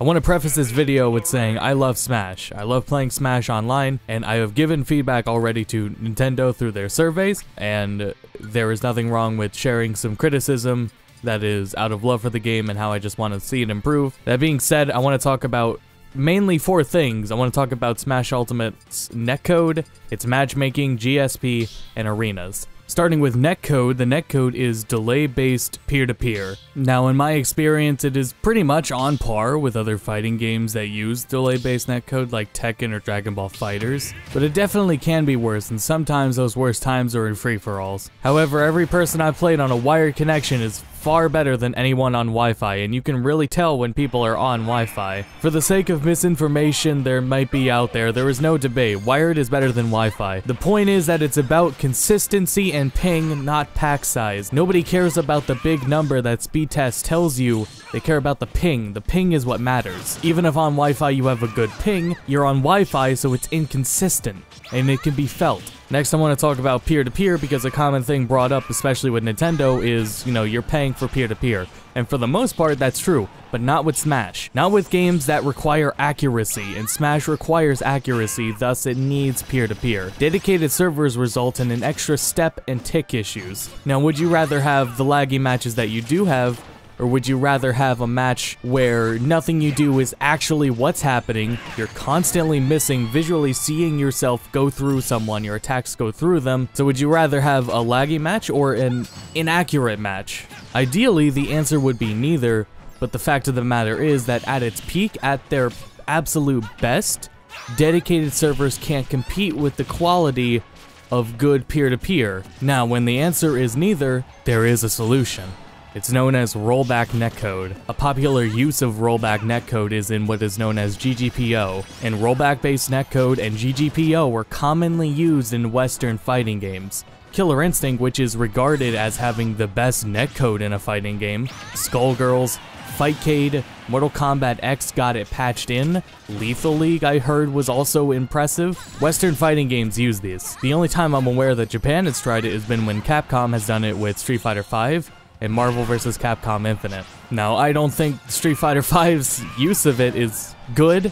I want to preface this video with saying I love Smash. I love playing Smash online, and I have given feedback already to Nintendo through their surveys, and there is nothing wrong with sharing some criticism that is out of love for the game and how I just want to see it improve. That being said, I want to talk about mainly 4 things. I want to talk about Smash Ultimate's netcode, its matchmaking, GSP, and arenas. Starting with netcode, the netcode is delay-based peer-to-peer. Now, in my experience, it is pretty much on par with other fighting games that use delay-based netcode like Tekken or Dragon Ball FighterZ, but it definitely can be worse, and sometimes those worst times are in free-for-alls. However, every person I've played on a wired connection is far better than anyone on Wi-Fi, and you can really tell when people are on Wi-Fi. For the sake of misinformation there might be out there, there is no debate. Wired is better than Wi-Fi. The point is that it's about consistency and ping, not pack size. Nobody cares about the big number that speed test tells you. They care about the ping. The ping is what matters. Even if on Wi-Fi you have a good ping, you're on Wi-Fi, so it's inconsistent, and it can be felt. Next, I want to talk about peer-to-peer because a common thing brought up, especially with Nintendo, is, you're paying for peer-to-peer. And for the most part, that's true, but not with Smash. Not with games that require accuracy, and Smash requires accuracy, thus it needs peer-to-peer. Dedicated servers result in an extra step and tick issues. Now, would you rather have the laggy matches that you do have, or would you rather have a match where nothing you do is actually what's happening, you're constantly missing, visually seeing yourself go through someone, your attacks go through them? So would you rather have a laggy match or an inaccurate match? Ideally, the answer would be neither, but the fact of the matter is that at its peak, at their absolute best, dedicated servers can't compete with the quality of good peer-to-peer. Now, when the answer is neither, there is a solution. It's known as rollback netcode. A popular use of rollback netcode is in what is known as GGPO, and rollback-based netcode and GGPO were commonly used in Western fighting games. Killer Instinct, which is regarded as having the best netcode in a fighting game, Skullgirls, Fightcade, Mortal Kombat X got it patched in, Lethal League I heard was also impressive. Western fighting games use these. The only time I'm aware that Japan has tried it has been when Capcom has done it with Street Fighter V, and Marvel vs. Capcom Infinite. Now, I don't think Street Fighter V's use of it is good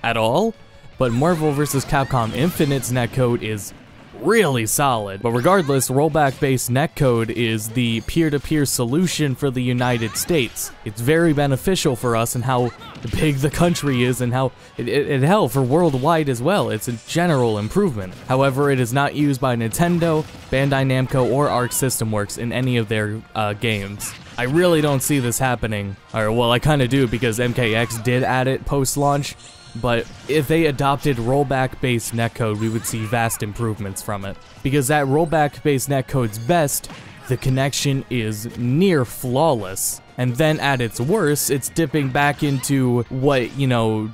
at all, but Marvel vs. Capcom Infinite's netcode is really solid. But regardless, rollback-based netcode is the peer-to-peer solution for the United States. It's very beneficial for us and how big the country is and how hell, for worldwide as well. It's a general improvement. However, it is not used by Nintendo, Bandai Namco, or Arc System Works in any of their games. I really don't see this happening. Or, well, I kinda do because MKX did add it post-launch, but if they adopted rollback-based netcode, we would see vast improvements from it. Because at rollback-based netcode's best, the connection is near flawless. And then at its worst, it's dipping back into what,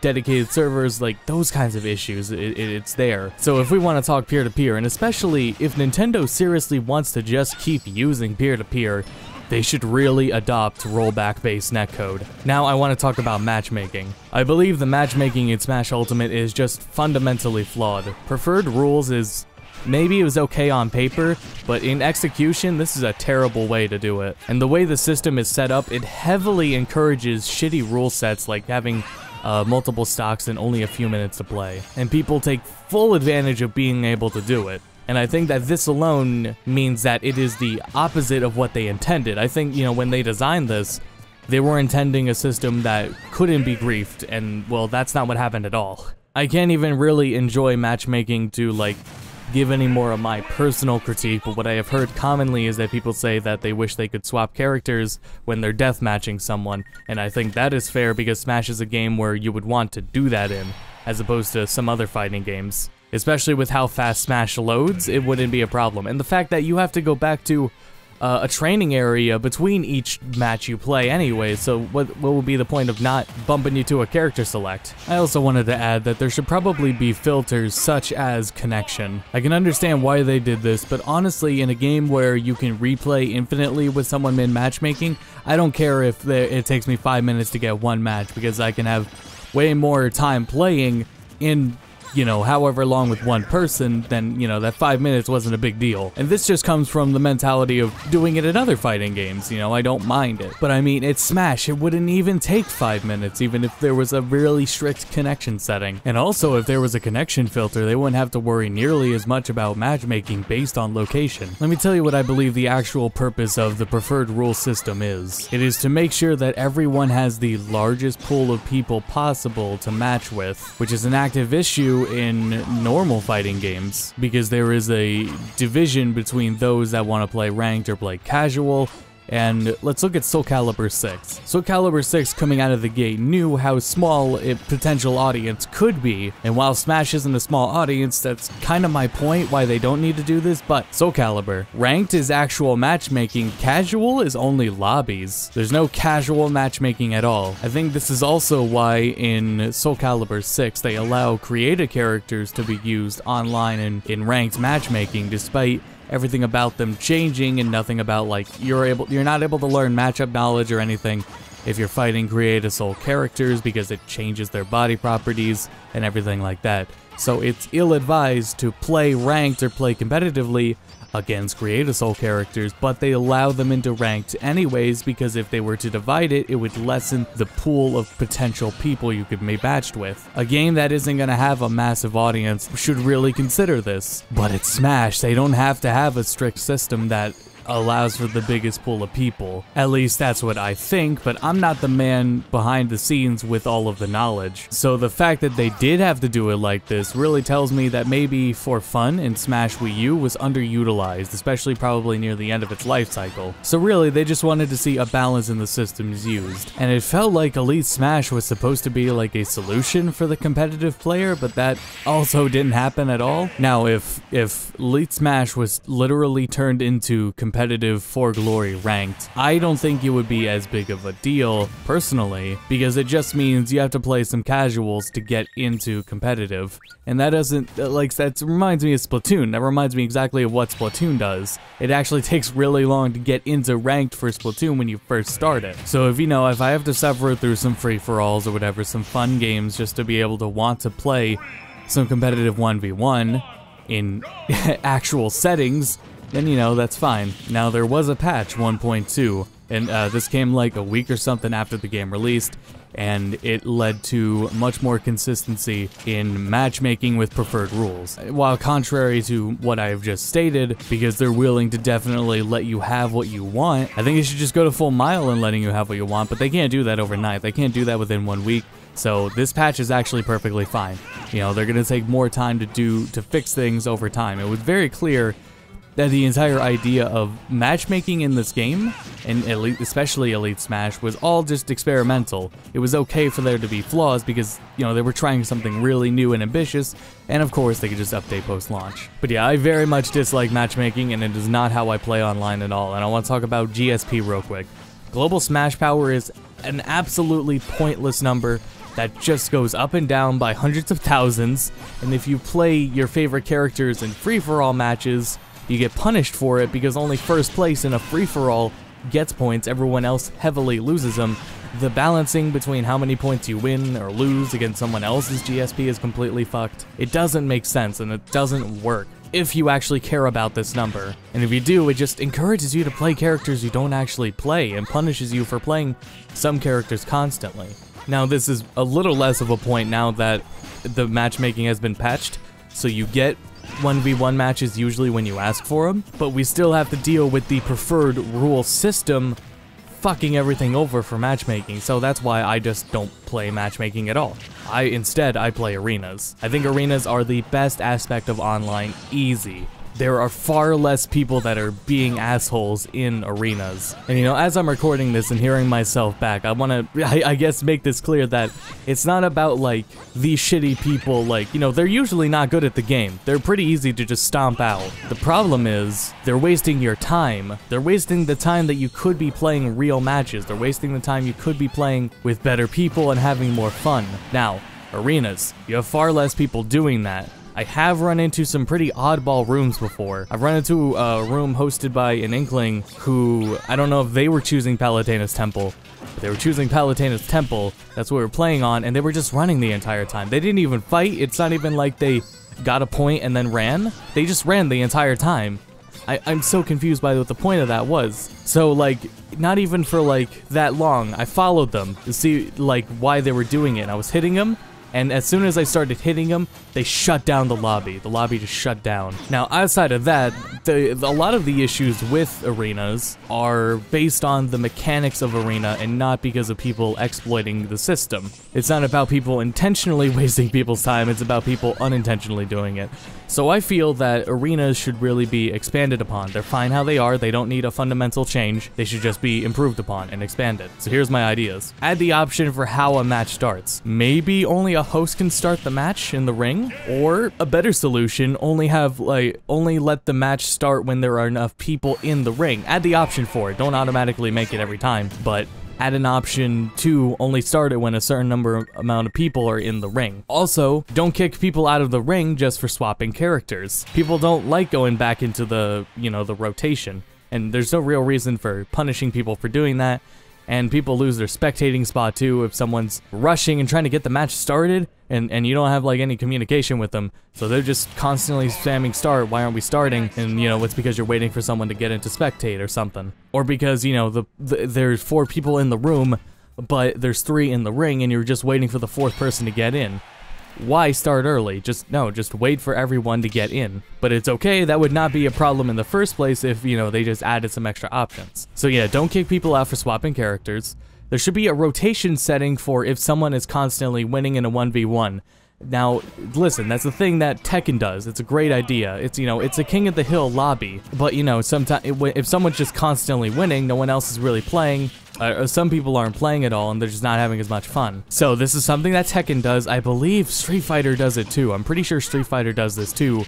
dedicated servers, like those kinds of issues, it's there. So if we want to talk peer-to-peer, and especially if Nintendo seriously wants to just keep using peer-to-peer, they should really adopt rollback-based netcode. Now I want to talk about matchmaking. I believe the matchmaking in Smash Ultimate is just fundamentally flawed. Preferred rules is maybe it was okay on paper, but in execution, this is a terrible way to do it. And the way the system is set up, it heavily encourages shitty rule sets like having multiple stocks and only a few minutes to play. And people take full advantage of being able to do it. And I think that this alone means that it is the opposite of what they intended. I think, when they designed this, they were intending a system that couldn't be griefed, and, well, that's not what happened at all. I can't even really enjoy matchmaking to, give any more of my personal critique, but what I have heard commonly is that people say that they wish they could swap characters when they're deathmatching someone, and I think that is fair because Smash is a game where you would want to do that in, as opposed to some other fighting games. Especially with how fast Smash loads, it wouldn't be a problem. And the fact that you have to go back to a training area between each match you play anyway, so what would be the point of not bumping you to a character select? I also wanted to add that there should probably be filters such as connection. I can understand why they did this, but honestly, in a game where you can replay infinitely with someone mid-matchmaking, I don't care if it takes me 5 minutes to get one match, because I can have way more time playing in you know, however long with one person, then, you know, that 5 minutes wasn't a big deal. And this just comes from the mentality of doing it in other fighting games, you know, I don't mind it. But I mean, it's Smash, it wouldn't even take 5 minutes, even if there was a really strict connection setting. And also, if there was a connection filter, they wouldn't have to worry nearly as much about matchmaking based on location. Let me tell you what I believe the actual purpose of the preferred rule system is. It is to make sure that everyone has the largest pool of people possible to match with, which is an active issue in normal fighting games, because there is a division between those that want to play ranked or play casual. And let's look at Soul Calibur 6. Soul Calibur 6 coming out of the gate knew how small a potential audience could be, and while Smash isn't a small audience, that's kind of my point why they don't need to do this, but Soul Calibur. Ranked is actual matchmaking, casual is only lobbies. There's no casual matchmaking at all. I think this is also why in Soul Calibur 6 they allow creative characters to be used online and in ranked matchmaking, despite everything about them changing and nothing about, like, you're not able to learn matchup knowledge or anything if you're fighting Create Soul characters, because it changes their body properties and everything like that. So it's ill-advised to play ranked or play competitively against Create Soul characters, but they allow them into ranked anyways, because if they were to divide it, it would lessen the pool of potential people you could be matched with. A game that isn't going to have a massive audience should really consider this. But it's Smash, they don't have to have a strict system that allows for the biggest pool of people. At least that's what I think, but I'm not the man behind the scenes with all of the knowledge. So the fact that they did have to do it like this really tells me that maybe for fun in Smash Wii U was underutilized, especially probably near the end of its life cycle. So really, they just wanted to see a balance in the systems used. And it felt like Elite Smash was supposed to be like a solution for the competitive player, but that also didn't happen at all. Now, if Elite Smash was literally turned into competitive for glory ranked, I don't think it would be as big of a deal personally, because it just means you have to play some casuals to get into competitive, and that doesn't, like, that reminds me of Splatoon. That reminds me exactly of what Splatoon does. It actually takes really long to get into ranked for Splatoon when you first start it. So if, you know, if I have to suffer through some free-for-alls or whatever, some fun games just to be able to want to play some competitive 1v1 in actual settings, then, you know, that's fine. Now, there was a patch 1.2, and this came like a week or something after the game released, and it led to much more consistency in matchmaking with preferred rules. While contrary to what I've just stated, because they're willing to definitely let you have what you want, I think you should just go to full mile in letting you have what you want, but they can't do that overnight. They can't do that within 1 week. So this patch is actually perfectly fine. You know, they're gonna take more time to fix things over time. It was very clear that the entire idea of matchmaking in this game, and especially Elite Smash, was all just experimental. It was okay for there to be flaws because, you know, they were trying something really new and ambitious, and of course they could just update post-launch. But yeah, I very much dislike matchmaking, and it is not how I play online at all, and I want to talk about GSP real quick. Global Smash Power is an absolutely pointless number that just goes up and down by hundreds of thousands, and if you play your favorite characters in free-for-all matches, you get punished for it because only first place in a free-for-all gets points, everyone else heavily loses them. The balancing between how many points you win or lose against someone else's GSP is completely fucked. It doesn't make sense, and it doesn't work if you actually care about this number. And if you do, it just encourages you to play characters you don't actually play and punishes you for playing some characters constantly. Now, this is a little less of a point now that the matchmaking has been patched, so you get 1v1 matches usually when you ask for them, but we still have to deal with the preferred rule system fucking everything over for matchmaking, so that's why I just don't play matchmaking at all. Instead, I play arenas. I think arenas are the best aspect of online, easy. There are far less people that are being assholes in arenas. And, you know, as I'm recording this and hearing myself back, I want to, I guess, make this clear that it's not about, like, these shitty people, like, you know, they're usually not good at the game. They're pretty easy to just stomp out. The problem is, they're wasting your time. They're wasting the time that you could be playing real matches. They're wasting the time you could be playing with better people and having more fun. Now, arenas, you have far less people doing that. I have run into some pretty oddball rooms before. I've run into a room hosted by an Inkling who, I don't know if they were choosing Palutena's Temple, But they were choosing Palutena's Temple, that's what we were playing on, and they were just running the entire time. They didn't even fight, it's not even like they got a point and then ran. They just ran the entire time. I'm so confused by what the point of that was. So like, not even for like that long, I followed them to see like why they were doing it. I was hitting them, and as soon as I started hitting them, they shut down the lobby. The lobby just shut down. Now, outside of that, a lot of the issues with arenas are based on the mechanics of arena and not because of people exploiting the system. It's not about people intentionally wasting people's time, it's about people unintentionally doing it. So I feel that arenas should really be expanded upon. They're fine how they are, they don't need a fundamental change, they should just be improved upon and expanded. So here's my ideas. Add the option for how a match starts. Maybe only a host can start the match in the ring, or a better solution, only let the match start when there are enough people in the ring. Add the option for it, don't automatically make it every time, but add an option to only start it when a certain amount of people are in the ring. Also, don't kick people out of the ring just for swapping characters. People don't like going back into the, the rotation, and there's no real reason for punishing people for doing that, and people lose their spectating spot too if someone's rushing and trying to get the match started, and you don't have like any communication with them, so they're just constantly spamming start, why aren't we starting? And it's because you're waiting for someone to get into spectate or something. Or because, there's 4 people in the room, but there's 3 in the ring and you're just waiting for the 4th person to get in. Why start early? Just wait for everyone to get in. But it's okay, that would not be a problem in the first place if, they just added some extra options. So yeah, don't kick people out for swapping characters. There should be a rotation setting for if someone is constantly winning in a 1v1. Now, listen, that's the thing that Tekken does. It's a great idea. It's, it's a King of the Hill lobby. But, sometimes if someone's just constantly winning, no one else is really playing. Some people aren't playing at all and they're just not having as much fun. So this is something that Tekken does. I believe Street Fighter does it too. I'm pretty sure Street Fighter does this too,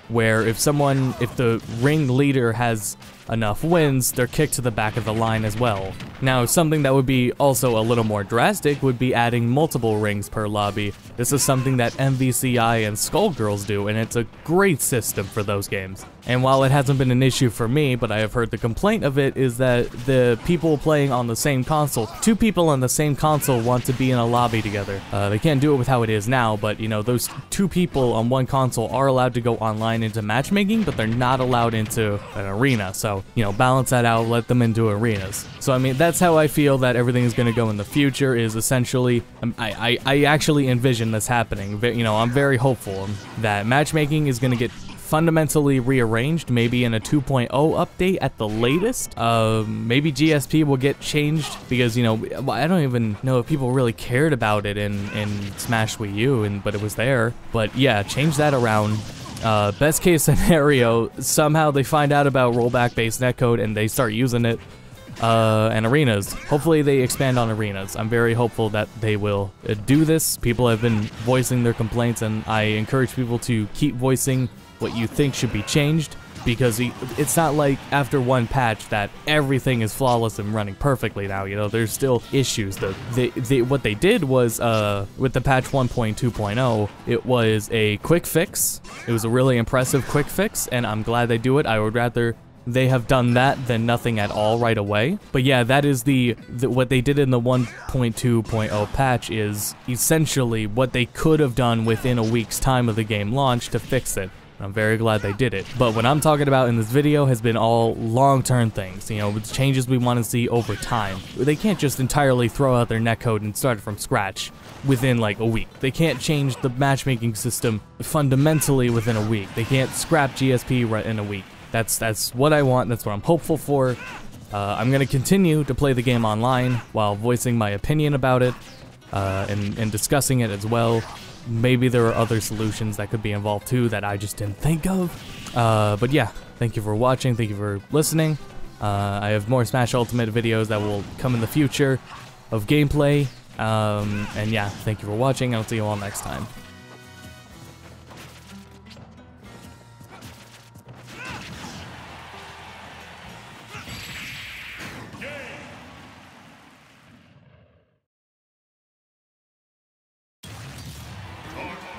where if the ring leader has enough wins, they're kicked to the back of the line as well. Now, something that would be also a little more drastic would be adding multiple rings per lobby. This is something that MVCI and Skullgirls do, and it's a great system for those games. And while it hasn't been an issue for me, but I have heard the complaint of it is that the people playing on the same console, 2 people on the same console want to be in a lobby together. They can't do it with how it is now, but those 2 people on one console are allowed to go online into matchmaking, but they're not allowed into an arena. So, balance that out, let them into arenas. So I mean, that's how I feel that everything is going to go in the future, is essentially, I actually envision this happening. I'm very hopeful that matchmaking is going to get fundamentally rearranged, maybe in a 2.0 update at the latest. Maybe GSP will get changed because, I don't even know if people really cared about it in Smash Wii U, but it was there. But yeah, change that around. Best case scenario, somehow they find out about rollback-based netcode and they start using it. And arenas. Hopefully they expand on arenas. I'm very hopeful that they will do this. People have been voicing their complaints, and I encourage people to keep voicing what you think should be changed, because it's not like after one patch that everything is flawless and running perfectly now. There's still issues. What they did was, with the patch 1.2.0, it was a quick fix. It was a really impressive quick fix, and I'm glad they do it. I would rather they have done that than nothing at all right away. But yeah, that is what they did in the 1.2.0 patch is essentially what they could have done within a week's time of the game launch to fix it. I'm very glad they did it. But what I'm talking about in this video has been all long-term things, with changes we want to see over time. They can't just entirely throw out their netcode and start from scratch within like a week. They can't change the matchmaking system fundamentally within a week. They can't scrap GSP right in a week. That's what I want, that's what I'm hopeful for. I'm gonna continue to play the game online while voicing my opinion about it, and discussing it as well. Maybe there are other solutions that could be involved too that I just didn't think of. But yeah, thank you for watching, thank you for listening. I have more Smash Ultimate videos that will come in the future of gameplay. And yeah, thank you for watching, I'll see you all next time.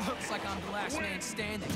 Looks like I'm the last man standing.